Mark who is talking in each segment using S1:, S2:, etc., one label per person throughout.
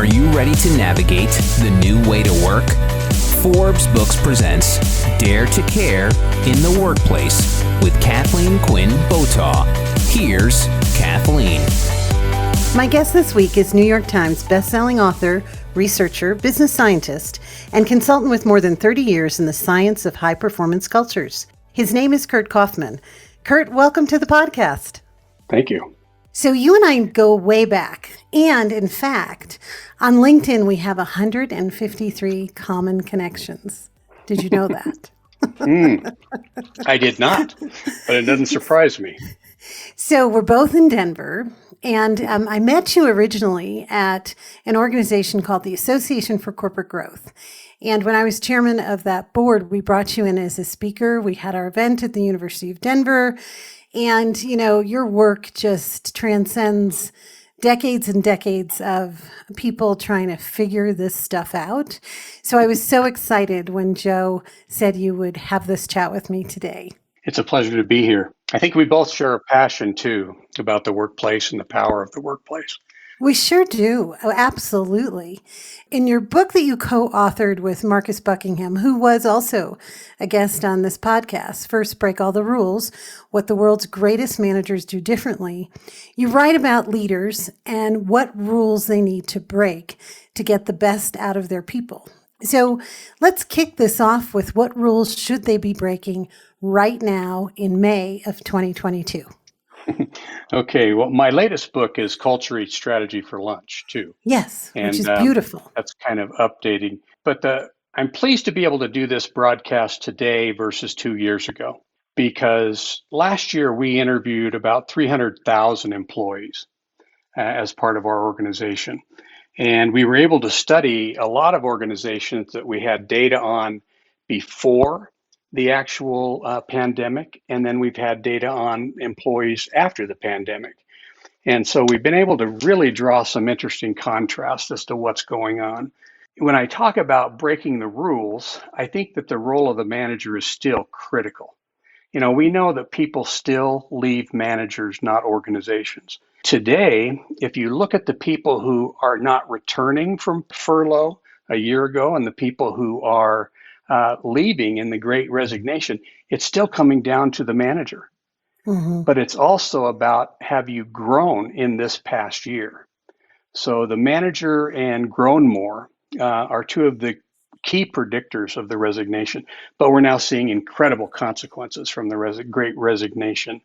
S1: Are you ready to navigate the new way to work? Forbes Books presents Dare to Care in the Workplace with Kathleen Quinn Botaw. Here's Kathleen.
S2: My guest this week is New York Times bestselling author, researcher, business scientist, and consultant with more than 30 years in the science of high-performance cultures. His name is Curt Coffman. Curt, welcome to the podcast.
S3: Thank you.
S2: So you and I go way back. And in fact, on LinkedIn, we have 153 common connections. Did you know that?
S3: I did not, but it doesn't surprise me.
S2: So we're both in Denver. And I met you originally at an organization called the Association for Corporate Growth. And when I was chairman of that board, we brought you in as a speaker. We had our event at the University of Denver. And, you know, your work just transcends decades and decades of people trying to figure this stuff out. So I was so excited when Joe said you would have this chat with me today.
S3: It's a pleasure to be here. I think we both share a passion, too, about the workplace and the power of the workplace.
S2: We sure do. Oh, absolutely. In your book that you co-authored with Marcus Buckingham, who was also a guest on this podcast, First Break All the Rules, What the World's Greatest Managers Do Differently, you write about leaders and what rules they need to break to get the best out of their people. So let's kick this off with what rules should they be breaking right now in May of 2022?
S3: Okay, well, my latest book is Culture Eats Strategy for Lunch, too.
S2: Yes, which is beautiful.
S3: That's kind of updating. But I'm pleased to be able to do this broadcast today versus 2 years ago, because last year we interviewed about 300,000 employees as part of our organization. And we were able to study a lot of organizations that we had data on before the actual pandemic, and then we've had data on employees after the pandemic. And so we've been able to really draw some interesting contrasts as to what's going on. When I talk about breaking the rules, I think that the role of the manager is still critical. You know, we know that people still leave managers, not organizations. Today, if you look at the people who are not returning from furlough a year ago and the people who are leaving in the Great Resignation, it's still coming down to the manager. Mm-hmm. But it's also about, have you grown in this past year? So the manager and grown more are two of the key predictors of the resignation. But we're now seeing incredible consequences from the Great Resignation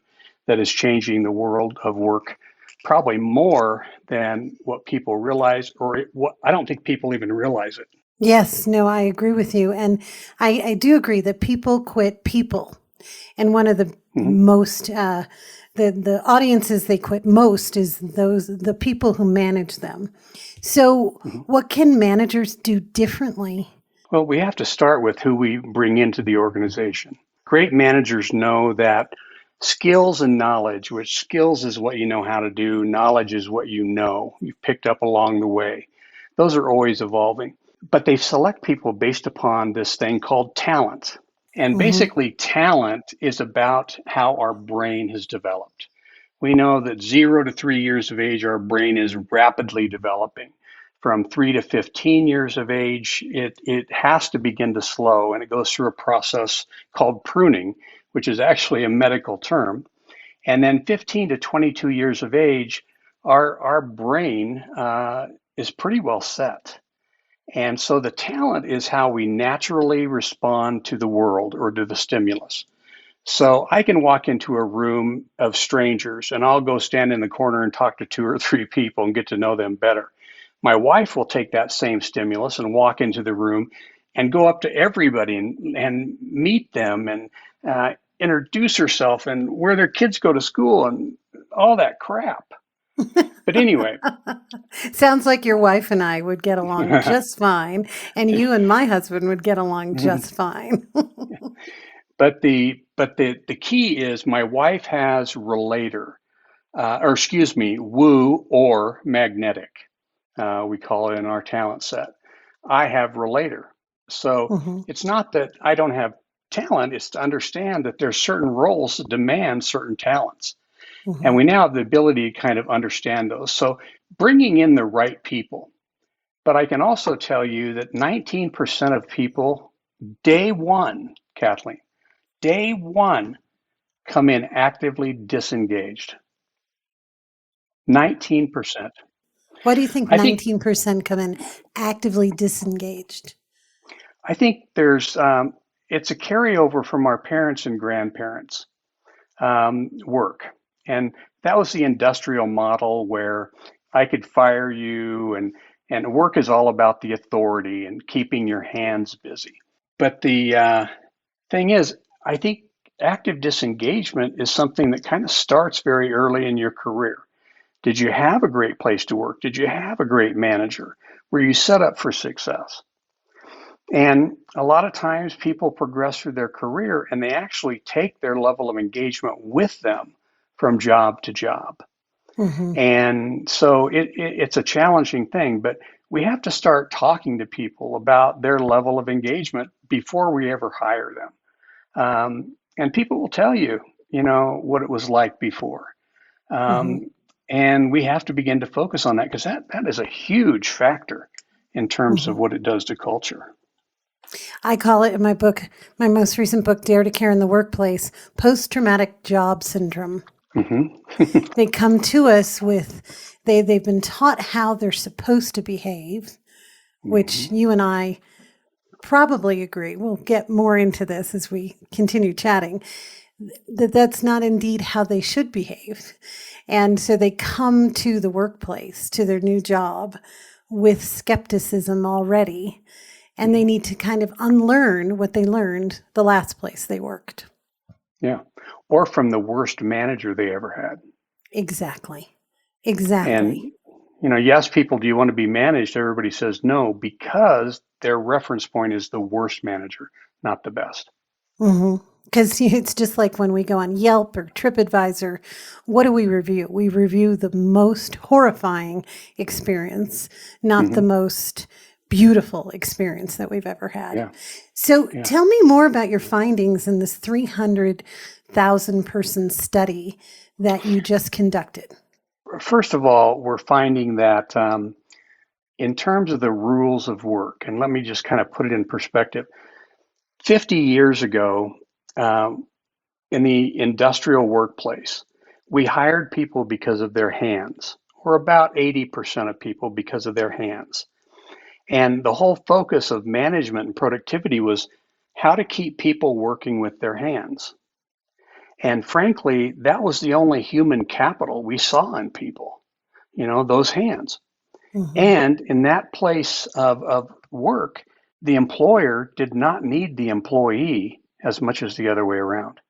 S3: that is changing the world of work, probably more than what people realize, or what I don't think people even realize it.
S2: Yes, no, I agree with you. And I do agree that people quit people. And one of the most, the audiences they quit most is the people who manage them. So what can managers do differently?
S3: Well, we have to start with who we bring into the organization. Great managers know that skills and knowledge, which skills is what you know how to do, knowledge is what you know, you've picked up along the way. Those are always evolving. But they select people based upon this thing called talent. And basically, talent is about how our brain has developed. We know that 0 to 3 years of age, our brain is rapidly developing. From 3 to 15 years of age, it has to begin to slow, and it goes through a process called pruning, which is actually a medical term. And then 15 to 22 years of age, our brain is pretty well set. And so the talent is how we naturally respond to the world or to the stimulus. So I can walk into a room of strangers and I'll go stand in the corner and talk to 2 or 3 people and get to know them better. My wife will take that same stimulus and walk into the room and go up to everybody and meet them and introduce herself and where their kids go to school and all that crap. But anyway.
S2: Sounds like your wife and I would get along just fine, and you and my husband would get along just fine.
S3: But the key is my wife has relator, woo or magnetic. We call it in our talent set. I have relator. So it's not that I don't have talent, it's to understand that there's certain roles that demand certain talents. And we now have the ability to kind of understand those. So bringing in the right people But I can also tell you that 19% of people, day one, Kathleen, day one, come in actively disengaged. 19%.
S2: Why do you think
S3: I think
S2: 19% come in actively disengaged?
S3: I think it's a carryover from our parents and grandparents' work, and that was the industrial model where I could fire you, and work is all about the authority and keeping your hands busy. But the thing is, I think active disengagement is something that kind of starts very early in your career. Did you have a great place to work? Did you have a great manager? Were you set up for success? And a lot of times people progress through their career and they actually take their level of engagement with them from job to job.
S2: Hmm.
S3: And so it's a challenging thing, but we have to start talking to people about their level of engagement before we ever hire them. And people will tell you, what it was like before.
S2: Hmm.
S3: Um, and we have to begin to focus on that because that is a huge factor in terms of
S2: Hmm.
S3: what it does to culture.
S2: I call it in my book, my most recent book, Dare to Care in the Workplace, post-traumatic job syndrome.
S3: Hmm.
S2: They come to us with, they've been taught how they're supposed to behave, which you and I probably agree. We'll get more into this as we continue chatting, that that's not indeed how they should behave. And so they come to the workplace, to their new job, with skepticism already, and they need to kind of unlearn what they learned the last place they worked.
S3: Yeah. Or from the worst manager they ever had.
S2: Exactly.
S3: And,
S2: Exactly.
S3: you ask people, do you want to be managed? Everybody says no, because their reference point is the worst manager, not the best.
S2: Because it's just like when we go on Yelp or TripAdvisor, what do we review? We review the most horrifying experience, not the
S3: Hmm.
S2: most beautiful experience that we've ever had.
S3: Yeah.
S2: So
S3: Yeah.
S2: tell me more about your findings in this 300,000 person study that you just conducted.
S3: First of all, we're finding that in terms of the rules of work, and let me just kind of put it in perspective. 50 years ago, um, in the industrial workplace, we hired people because of their hands, or about 80% of people because of their hands. And the whole focus of management and productivity was how to keep people working with their hands. And frankly, that was the only human capital we saw in people, those hands.
S2: Hmm.
S3: And in that place of work, the employer did not need the employee as much as the other way around.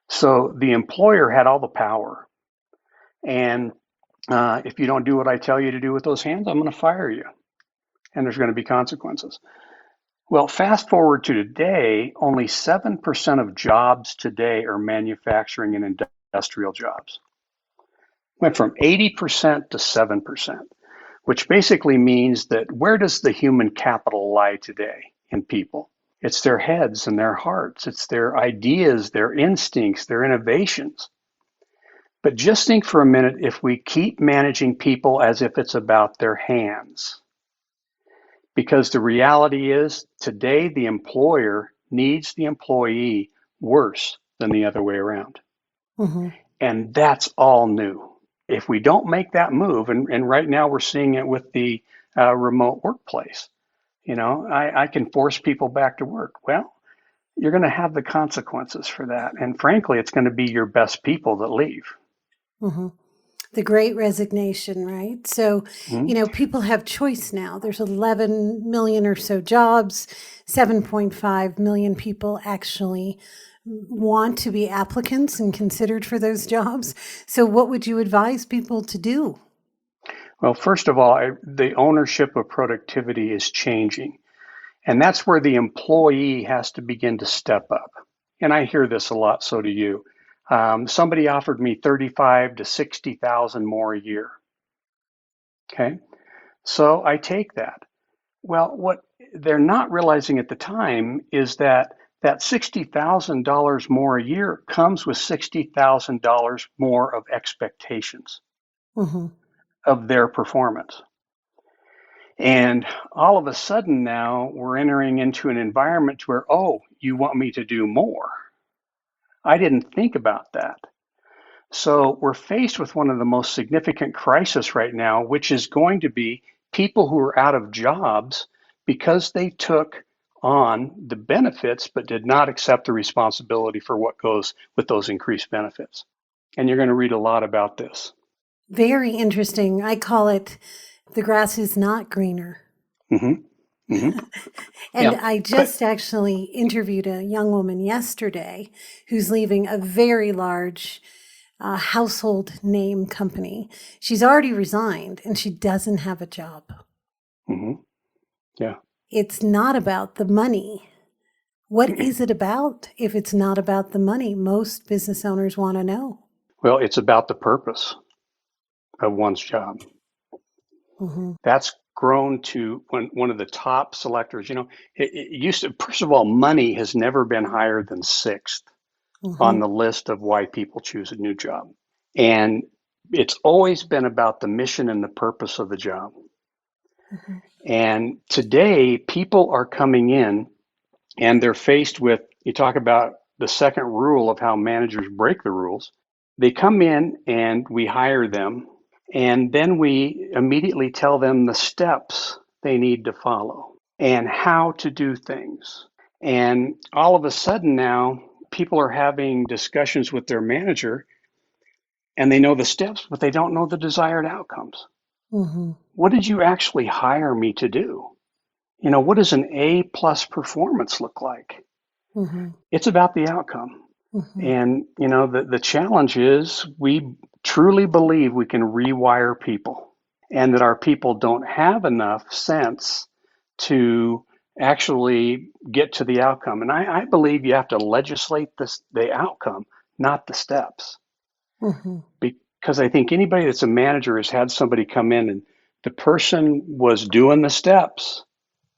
S3: So the employer had all the power. And if you don't do what I tell you to do with those hands, I'm going to fire you. And there's going to be consequences. Well, fast forward to today, only 7% of jobs today are manufacturing and industrial jobs. Went from 80% to 7%, which basically means that where does the human capital lie today in people? It's their heads and their hearts. It's their ideas, their instincts, their innovations. But just think for a minute if we keep managing people as if it's about their hands. Because the reality is today the employer needs the employee worse than the other way around.
S2: Hmm.
S3: And that's all new. If we don't make that move, and right now we're seeing it with the remote workplace, I can force people back to work. Well, you're going to have the consequences for that. And frankly, it's going to be your best people that leave.
S2: Hmm. The Great Resignation, right? So,
S3: Mhm.
S2: people have choice now. There's 11 million or so jobs. 7.5 million people actually want to be applicants and considered for those jobs. So, what would you advise people to do?
S3: Well, first of all, the ownership of productivity is changing. And that's where the employee has to begin to step up. And I hear this a lot, so do you. Somebody offered me 35 to 60,000 more a year. Okay. So I take that. Well, what they're not realizing at the time is that $60,000 more a year comes with $60,000 more of expectations
S2: Hmm.
S3: of their performance. And all of a sudden now we're entering into an environment where, oh, you want me to do more. I didn't think about that. So we're faced with one of the most significant crises right now, which is going to be people who are out of jobs because they took on the benefits but did not accept the responsibility for what goes with those increased benefits. And you're going to read a lot about this.
S2: Very interesting. I call it the grass is not greener.
S3: Mm-hmm. Mm-hmm.
S2: And
S3: Yeah.
S2: I just actually interviewed a young woman yesterday who's leaving a very large household name company. She's already resigned and she doesn't have a job.
S3: Mm-hmm. Yeah.
S2: It's not about the money. What is it about if it's not about the money? Most business owners want to know.
S3: Well, it's about the purpose of one's job.
S2: Mm-hmm.
S3: That's grown to one of the top selectors. You know, it used to, first of all, money has never been higher than sixth on the list of why people choose a new job. And it's always been about the mission and the purpose of the job.
S2: Mm-hmm.
S3: And today, people are coming in and they're faced with, you talk about the second rule of how managers break the rules. They come in and we hire them, and then we immediately tell them the steps they need to follow and how to do things. And all of a sudden now, people are having discussions with their manager and they know the steps, but they don't know the desired outcomes.
S2: Mm-hmm.
S3: What did you actually hire me to do? You know, what does an A plus performance look like?
S2: Mm-hmm.
S3: It's about the outcome.
S2: Mm-hmm.
S3: And, you know, the challenge is we truly believe we can rewire people and that our people don't have enough sense to actually get to the outcome. And I believe you have to legislate the outcome, not the steps.
S2: Mm-hmm.
S3: Because I think anybody that's a manager has had somebody come in and the person was doing the steps,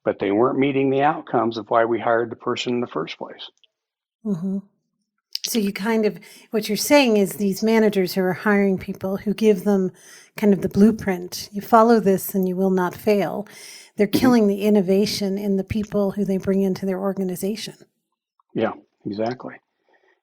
S3: but they weren't meeting the outcomes of why we hired the person in the first place.
S2: Mm-hmm. So you kind of, what you're saying is these managers who are hiring people who give them kind of the blueprint. You follow this and you will not fail. They're killing the innovation in the people who they bring into their organization.
S3: Yeah, exactly.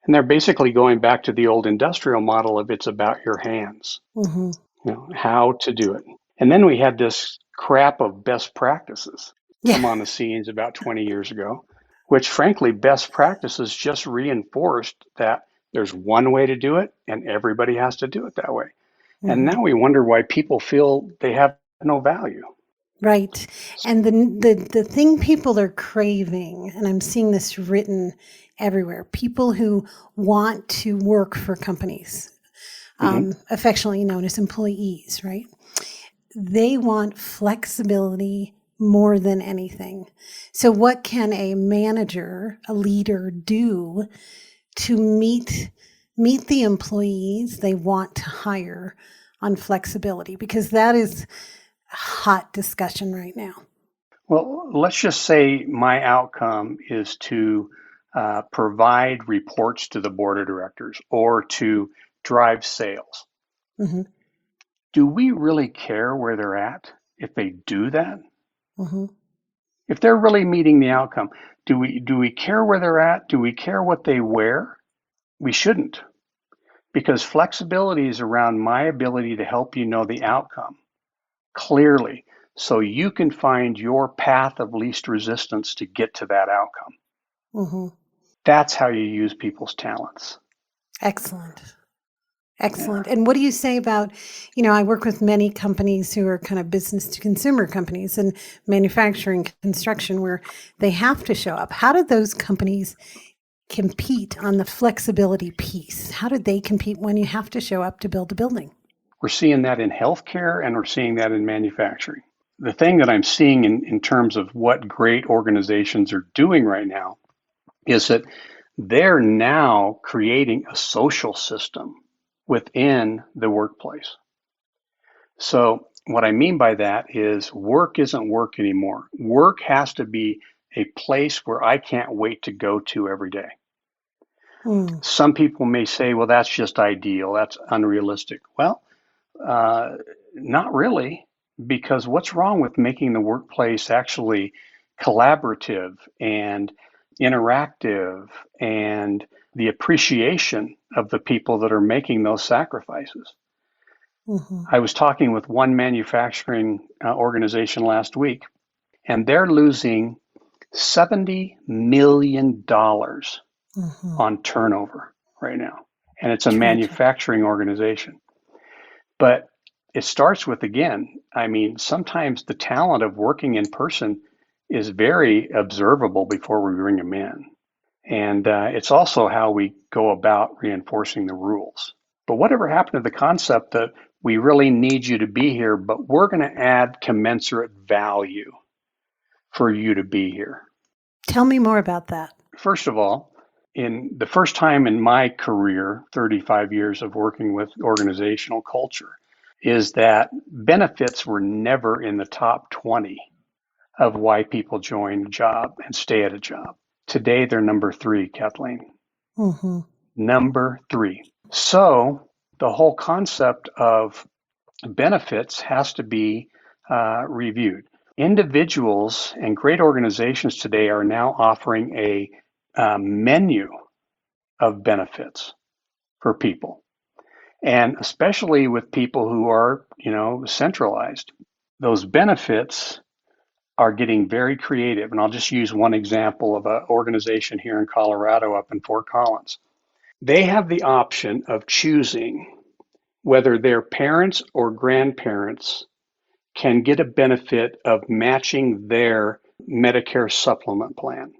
S3: And they're basically going back to the old industrial model of it's about your hands,
S2: Mm-hmm.
S3: you know, how to do it. And then we had this crap of best practices come
S2: Yeah.
S3: on the scenes about 20 years ago, which frankly, best practices just reinforced that there's one way to do it and everybody has to do it that way. And
S2: Mm-hmm.
S3: now we wonder why people feel they have no value.
S2: Right. And the thing people are craving, and I'm seeing this written everywhere, people who want to work for companies, affectionately known as employees, right? They want flexibility more than anything. So what can a manager, a leader do to meet the employees they want to hire on flexibility? Because that is hot discussion right now.
S3: Well, let's just say my outcome is to provide reports to the board of directors or to drive sales.
S2: Mm-hmm.
S3: Do we really care where they're at if they do that?
S2: Mm-hmm.
S3: If they're really meeting the outcome, do we care where they're at? Do we care what they wear? We shouldn't, because flexibility is around my ability to help you know the outcome clearly so you can find your path of least resistance to get to that outcome.
S2: Mm-hmm.
S3: That's how you use people's talents.
S2: Excellent. Excellent. And what do you say about, I work with many companies who are kind of business to consumer companies and manufacturing, construction, where they have to show up. How did those companies compete on the flexibility piece? How did they compete when you have to show up to build a building?
S3: We're seeing that in healthcare and we're seeing that in manufacturing. The thing that I'm seeing in terms of what great organizations are doing right now is that they're now creating a social system within the workplace. So what I mean by that is work isn't work anymore. Work has to be a place where I can't wait to go to every day. Some people may say, well, that's just ideal. That's unrealistic. Well, not really, because what's wrong with making the workplace actually collaborative and interactive and the appreciation of the people that are making those sacrifices?
S2: Mm-hmm.
S3: I was talking with one manufacturing organization last week, and they're losing $70 million
S2: Mm-hmm.
S3: on turnover right now. And it's a
S2: Tragic.
S3: manufacturing organization. But it starts with, again, I mean, sometimes the talent of working in person is very observable before we bring them in. And it's also how we go about reinforcing the rules. But whatever happened to the concept that we really need you to be here, but we're going to add commensurate value for you to be here?
S2: Tell me more about that.
S3: First of all, in the first time in my career, 35 years of working with organizational culture, is that benefits were never in the top 20 of why people join a job and stay at a job. Today, they're number 3, Kathleen.
S2: Mm-hmm.
S3: Number 3. So the whole concept of benefits has to be reviewed. Individuals and great organizations today are now offering a menu of benefits for people, and especially with people who are, centralized. Those benefits are getting very creative, and I'll just use one example of an organization here in Colorado, up in Fort Collins. They have the option of choosing whether their parents or grandparents can get a benefit of matching their Medicare supplement plan.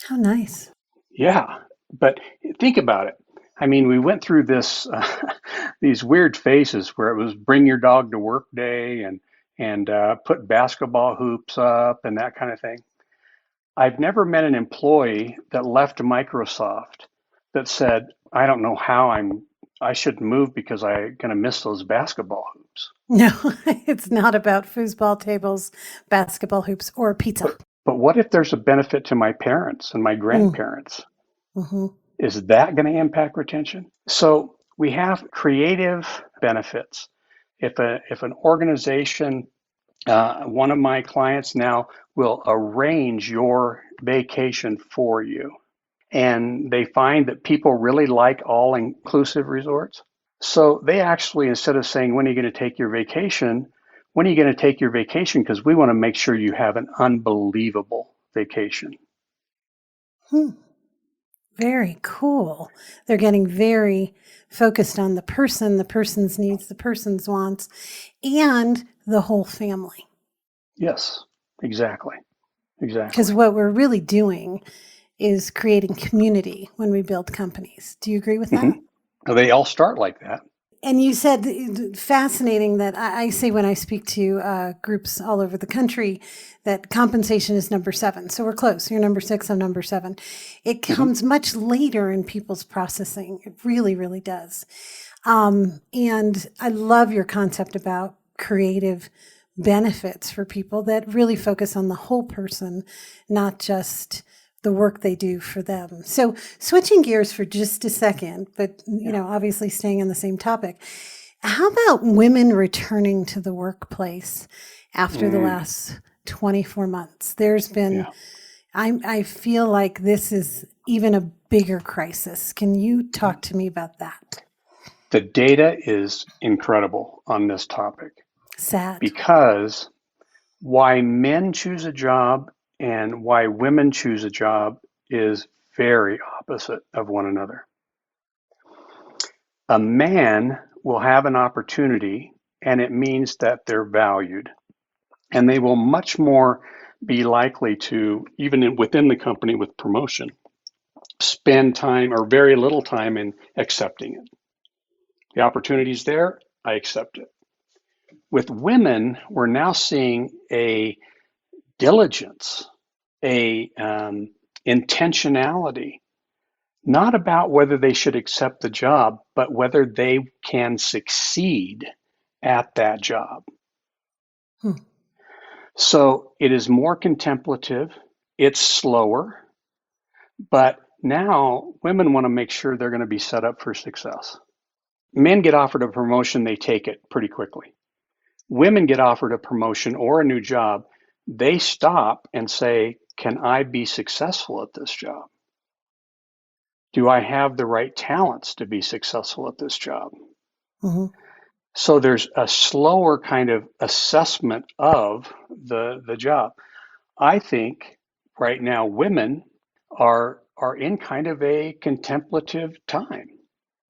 S2: How nice.
S3: Yeah, but think about it. I mean, we went through this these weird phases where it was bring your dog to work day and put basketball hoops up and that kind of thing. I've never met an employee that left Microsoft that said, "I don't know how I should move because I'm going to miss those basketball hoops."
S2: No, it's not about foosball tables, basketball hoops, or pizza.
S3: But what if there's a benefit to my parents and my grandparents?
S2: Mm-hmm.
S3: Is that going to impact retention? So we have creative benefits. If an organization, one of my clients now will arrange your vacation for you, and they find that people really like all-inclusive resorts. So they actually, instead of saying, when are you going to take your vacation? When are you going to take your vacation? Because we want to make sure you have an unbelievable vacation.
S2: Very cool. They're getting very focused on the person, the person's needs, the person's wants, and the whole family.
S3: Yes, exactly.
S2: Because what we're really doing is creating community when we build companies. Do you agree with that?
S3: Mm-hmm. They all start like that.
S2: And you said, fascinating, that I say when I speak to groups all over the country that compensation is number 7. So we're close. You're number 6, I'm number 7. It comes much later in people's processing. It really, really does. And I love your concept about creative benefits for people that really focus on the whole person, not just the work they do for them. So switching gears for just a second, but obviously staying on the same topic. How about women returning to the workplace after the last 24 months? There's been, I feel like this is even a bigger crisis. Can you talk to me about that?
S3: The data is incredible on this topic.
S2: Sad.
S3: Because why men choose a job and why women choose a job is very opposite of one another. A man will have an opportunity, and it means that they're valued. And they will much more be likely to, even within the company with promotion, spend time or very little time in accepting it. The opportunity's there, I accept it. With women, we're now seeing a diligence, a intentionality, not about whether they should accept the job, but whether they can succeed at that job. So it is more contemplative, it's slower, but now women want to make sure they're going to be set up for success. Men get offered a promotion, they take it pretty quickly. Women get offered a promotion or a new job, they stop and say, can I be successful at this job? Do I have the right talents to be successful at this job?
S2: Hmm.
S3: So there's a slower kind of assessment of the job. I think right now women are in kind of a contemplative time.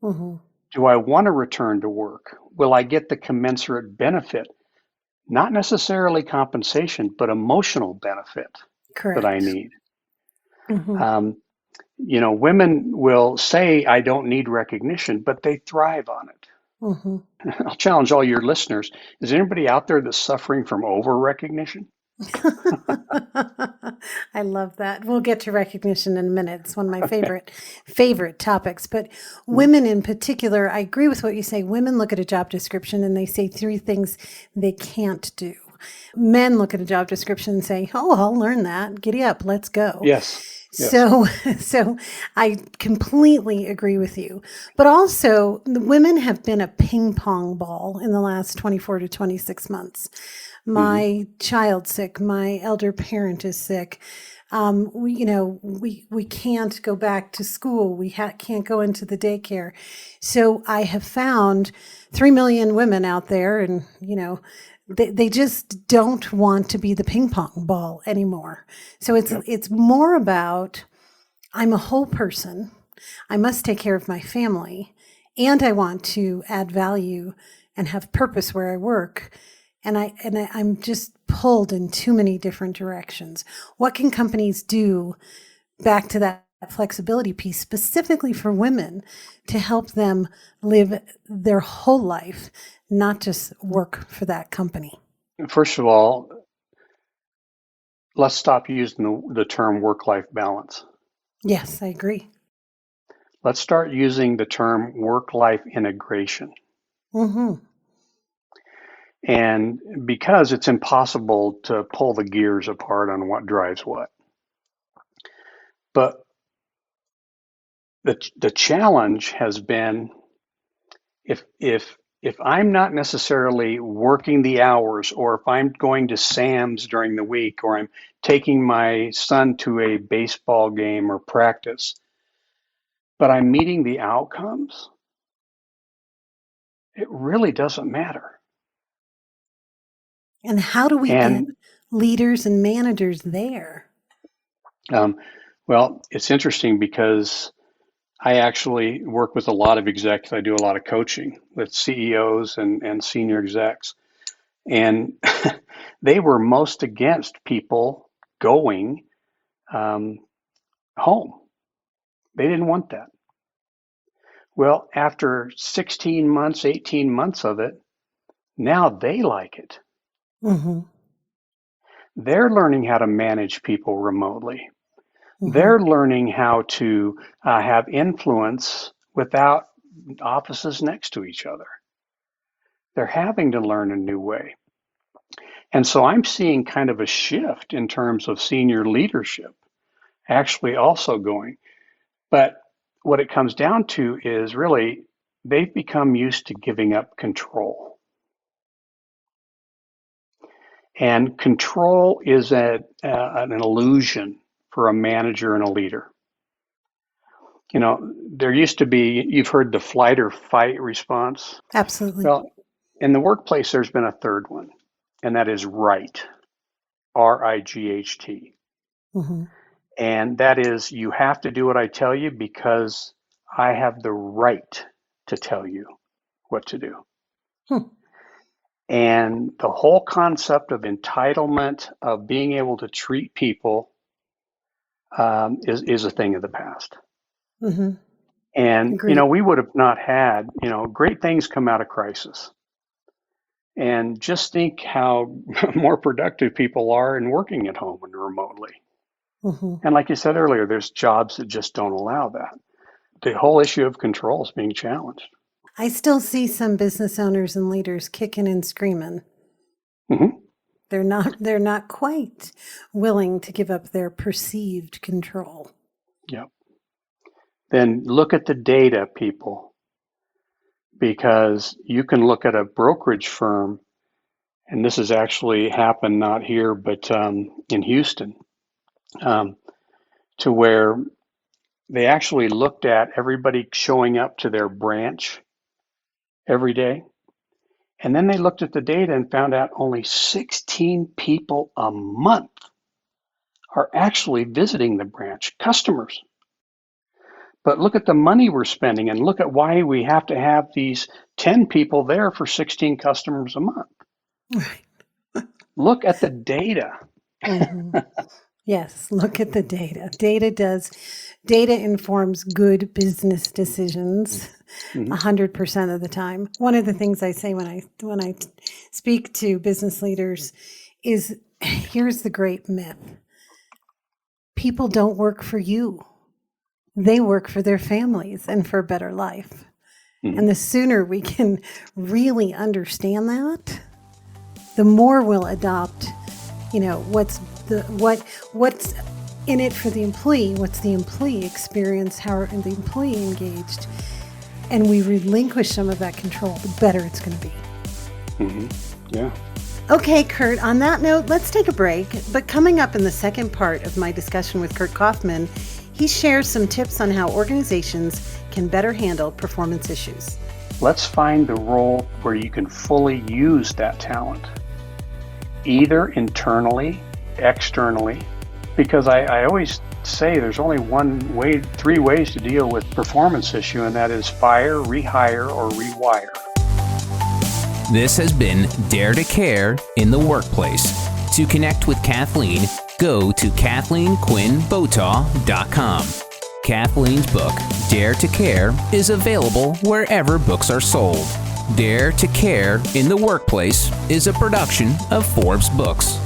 S2: Hmm.
S3: Do I want to return to work? Will I get the commensurate benefit? Not necessarily compensation, but emotional benefit that I
S2: Correct.
S3: need.
S2: Hmm.
S3: Um, women will say, I don't need recognition, but they thrive on it.
S2: Hmm.
S3: I'll challenge all your listeners. Is anybody out there that's suffering from over recognition?
S2: I love that. We'll get to recognition in a minute. It's one of my favorite topics. But women in particular, I agree with what you say. Women look at a job description and they say three things they can't do. Men look at a job description and say, "Oh, I'll learn that. Giddy up, let's go."
S3: Yes. Yes.
S2: So, so I completely agree with you. But also, the women have been a ping pong ball in the last 24 to 26 months.
S3: Hmm.
S2: My child's sick. My elder parent is sick. We can't go back to school. We can't go into the daycare. So I have found 3 million women out there, and they just don't want to be the ping pong ball anymore. So
S3: Yep.
S2: it's more about, I'm a whole person. I must take care of my family, and I want to add value and have purpose where I work. I'm just pulled in too many different directions. What can companies do, back to that flexibility piece, specifically for women, to help them live their whole life, not just work for that company?
S3: First of all, let's stop using the term work-life balance.
S2: Yes, I agree.
S3: Let's start using the term work-life integration.
S2: Mm-hmm.
S3: And because it's impossible to pull the gears apart on what drives what. But the challenge has been, if I'm not necessarily working the hours, or if I'm going to Sam's during the week, or I'm taking my son to a baseball game or practice, but I'm meeting the outcomes, it really doesn't matter.
S2: And how do we get
S3: And
S2: leaders and managers there?
S3: um, well, it's interesting because I actually work with a lot of execs. I do a lot of coaching with CEOs and senior execs. And they were most against people going um, home. They didn't want that. Well, after 16 months, 18 months of it, now they like it.
S2: Mm-hmm.
S3: They're learning how to manage people remotely.
S2: Mm-hmm.
S3: They're learning how to have influence without offices next to each other. They're having to learn a new way. And so I'm seeing kind of a shift in terms of senior leadership actually also going. But what it comes down to is really they've become used to giving up control. And control is an illusion for a manager and a leader. There used to be, you've heard the flight or fight response.
S2: Absolutely.
S3: Well, in the workplace, there's been a third one, and that is right, RIGHT.
S2: Mm-hmm.
S3: And that is, you have to do what I tell you because I have the right to tell you what to do.
S2: Hmm.
S3: And the whole concept of entitlement, of being able to treat people, is a thing of the past.
S2: Mm-hmm.
S3: And,
S2: Agreed.
S3: we would have not had, great things come out of crisis. And just think how more productive people are in working at home and remotely.
S2: Mm-hmm.
S3: And like you said earlier, there's jobs that just don't allow that. The whole issue of control is being challenged.
S2: I still see some business owners and leaders kicking and screaming.
S3: Hmm.
S2: They're not quite willing to give up their perceived control.
S3: Yep. Then look at the data, people, because you can look at a brokerage firm and this has actually happened not here, but in Houston, to where they actually looked at everybody showing up to their branch every day. And then they looked at the data and found out only 16 people a month are actually visiting the branch, customers. But look at the money we're spending and look at why we have to have these 10 people there for 16 customers a month.
S2: Right.
S3: Look at the data.
S2: Mm-hmm. Yes, look at the data. Data informs good business decisions 100% of the time. One of the things I say when I speak to business leaders is, here's the great myth. People don't work for you. They work for their families and for a better life. And the sooner we can really understand that, the more we'll adopt, what's in it for the employee, what's the employee experience, how are the employee engaged, and we relinquish some of that control, the better it's going to be.
S3: Yeah.
S2: Okay, Curt, on that note, let's take a break. But coming up in the second part of my discussion with Curt Coffman, he shares some tips on how organizations can better handle performance issues.
S3: Let's find the role where you can fully use that talent, either internally, externally, because I always say there's only three ways to deal with performance issue, and that is fire, rehire, or rewire.
S1: This has been Dare to Care in the Workplace. To connect with Kathleen, go to KathleenQuinnBotaw.com. Kathleen's book, Dare to Care, is available wherever books are sold. Dare to Care in the Workplace is a production of Forbes Books.